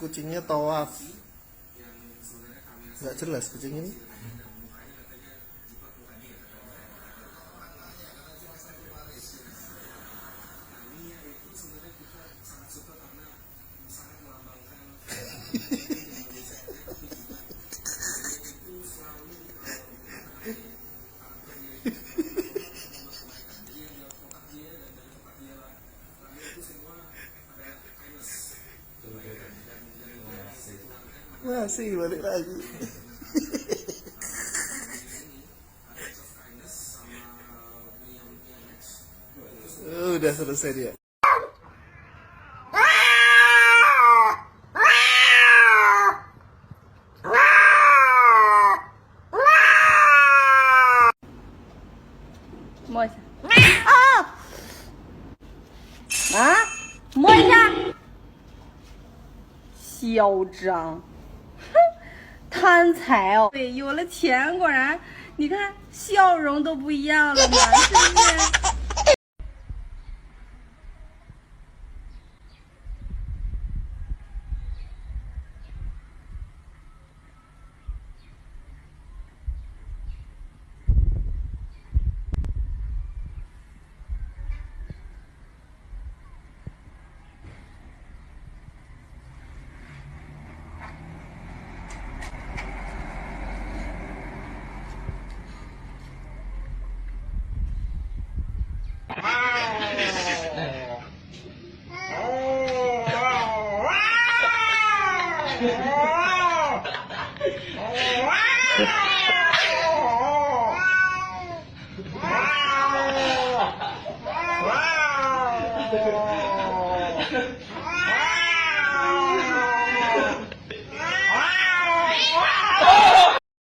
kucingnya tawaf. Nggak jelas kucing ini. Masih balik lagi. Udah selesai dia.摸一下。啊！摸一下。嚣张，哼，贪财哦。对，有了钱果然，你看笑容都不一样了嘛，是不是？哇！